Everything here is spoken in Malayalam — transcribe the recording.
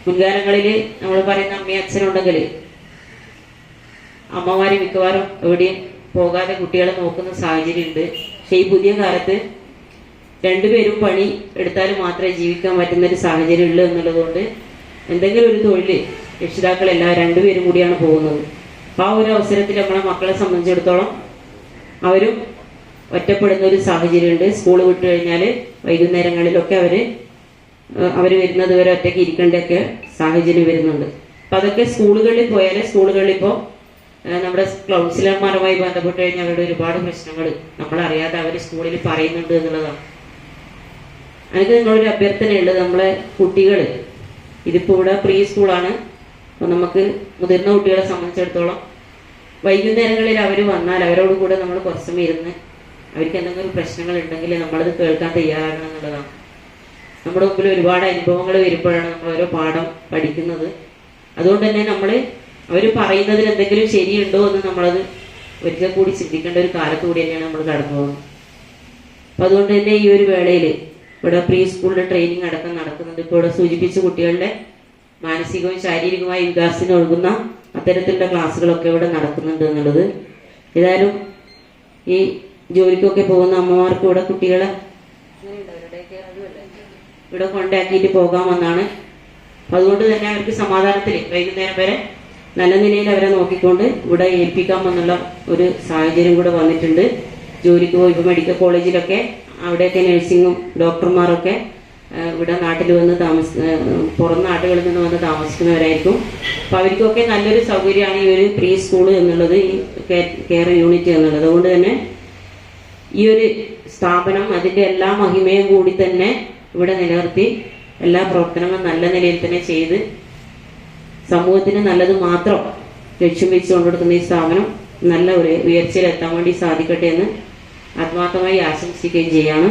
മുൻകാലങ്ങളിൽ നമ്മൾ പറയുന്ന അമ്മയും അച്ഛനുണ്ടെങ്കിൽ അമ്മമാര് മിക്കവാറും എവിടെയും പോകാതെ കുട്ടികളെ നോക്കുന്ന സാഹചര്യമുണ്ട്. പക്ഷെ ഈ പുതിയ കാലത്ത് രണ്ടുപേരും പണി എടുത്താൽ മാത്രമേ ജീവിക്കാൻ പറ്റുന്ന ഒരു സാഹചര്യം ഉള്ളൂ എന്നുള്ളതുകൊണ്ട് എന്തെങ്കിലും ഒരു തൊഴിൽ രക്ഷിതാക്കളെല്ലാം രണ്ടുപേരും കൂടിയാണ് പോകുന്നത്. അപ്പോൾ ആ ഒരു അവസരത്തിൽ നമ്മളെ മക്കളെ സംബന്ധിച്ചിടത്തോളം അവരും ഒറ്റപ്പെടുന്ന ഒരു സാഹചര്യമുണ്ട്. സ്കൂൾ വിട്ട് കഴിഞ്ഞാൽ വൈകുന്നേരങ്ങളിലൊക്കെ അവർ വരുന്നത് വരെ ഒറ്റയ്ക്ക് ഇരിക്കേണ്ടൊക്കെ സാഹചര്യം വരുന്നുണ്ട്. അപ്പം അതൊക്കെ സ്കൂളുകളിൽ പോയാൽ സ്കൂളുകളിൽ ഇപ്പോൾ നമ്മുടെ കൗൺസിലർമാരുമായി ബന്ധപ്പെട്ട് കഴിഞ്ഞാൽ അവരുടെ ഒരുപാട് പ്രശ്നങ്ങൾ നമ്മളറിയാതെ അവർ സ്കൂളിൽ പറയുന്നുണ്ട് എന്നുള്ളതാണ്. എനിക്ക് നിങ്ങളൊരു അഭ്യർത്ഥനയുള്ളത്, നമ്മളെ കുട്ടികൾ ഇതിപ്പോൾ ഇവിടെ പ്രീ സ്കൂളാണ്. അപ്പോൾ നമുക്ക് മുതിർന്ന കുട്ടികളെ സംബന്ധിച്ചിടത്തോളം വൈകുന്നേരങ്ങളിൽ അവർ വന്നാൽ അവരോട് കൂടെ നമ്മൾ കുറച്ച് സമയം ഇരുന്ന് അവർക്ക് എന്തെങ്കിലും പ്രശ്നങ്ങൾ ഉണ്ടെങ്കിൽ നമ്മളത് കേൾക്കാൻ തയ്യാറാകണം എന്നുള്ളതാണ്. നമ്മുടെ മുമ്പിൽ ഒരുപാട് അനുഭവങ്ങൾ വരുമ്പോഴാണ് നമ്മൾ ഓരോ പാഠം പഠിക്കുന്നത്. അതുകൊണ്ട് തന്നെ നമ്മൾ അവർ പറയുന്നതിൽ എന്തെങ്കിലും ശരിയുണ്ടോ എന്ന് നമ്മളത് ഒരിക്കൽ കൂടി ചിന്തിക്കേണ്ട ഒരു കാലത്ത് കൂടി തന്നെയാണ് നമ്മൾ കടന്നു പോകുന്നത്. അപ്പം അതുകൊണ്ട് തന്നെ ഈ ഒരു വേളയിൽ ഇവിടെ പ്രീ സ്കൂളിലെ ട്രെയിനിങ് അടക്കം നടക്കുന്നുണ്ട്. ഇപ്പോൾ ഇവിടെ സൂചിപ്പിച്ച കുട്ടികളുടെ മാനസികവും ശാരീരികമായ വികാസത്തിന് ഒഴുകുന്ന അത്തരത്തിലുള്ള ക്ലാസ്സുകളൊക്കെ ഇവിടെ നടക്കുന്നുണ്ട് എന്നുള്ളത്. ഏതായാലും ഈ ജോലിക്കൊക്കെ പോകുന്ന അമ്മമാർക്ക് ഇവിടെ കുട്ടികളെ ഇവിടെ കൊണ്ടാക്കിയിട്ട് പോകാമെന്നാണ്. അതുകൊണ്ട് തന്നെ അവർക്ക് സമാധാനത്തിൽ വൈകുന്നേരം വരെ നല്ല നിലയിൽ അവരെ നോക്കിക്കൊണ്ട് ഇവിടെ ഏൽപ്പിക്കാമെന്നുള്ള ഒരു സാഹചര്യം കൂടെ വന്നിട്ടുണ്ട്. ജോലിക്ക് പോയി ഇപ്പോൾ മെഡിക്കൽ കോളേജിലൊക്കെ അവിടെയൊക്കെ നഴ്സിങ്ങും ഡോക്ടർമാരൊക്കെ ഇവിടെ നാട്ടിൽ വന്ന് പുറം നാട്ടുകളിൽ നിന്ന് വന്ന് താമസിക്കുന്നവരായിരിക്കും. അപ്പം അവർക്കൊക്കെ നല്ലൊരു സൗകര്യമാണ് ഈ ഒരു പ്രീ സ്കൂള് എന്നുള്ളത്, ഈ കെയർ യൂണിറ്റ് എന്നുള്ളത്. അതുകൊണ്ട് തന്നെ ഈ ഒരു സ്ഥാപനം അതിൻ്റെ എല്ലാ മഹിമയും കൂടി തന്നെ ഇവിടെ നിലനിർത്തി എല്ലാ പ്രവർത്തനങ്ങളും നല്ല നിലയിൽ തന്നെ ചെയ്ത് സമൂഹത്തിന് നല്ലത് മാത്രം ലക്ഷ്യം വെച്ച് കൊണ്ടുകൊടുക്കുന്ന ഈ സ്ഥാപനം നല്ല ഒരു ഉയർച്ചയിലെത്താൻ വേണ്ടി സാധിക്കട്ടെ എന്ന് ആത്മാർത്ഥമായി ആശംസിക്കുകയും ചെയ്യാണ്.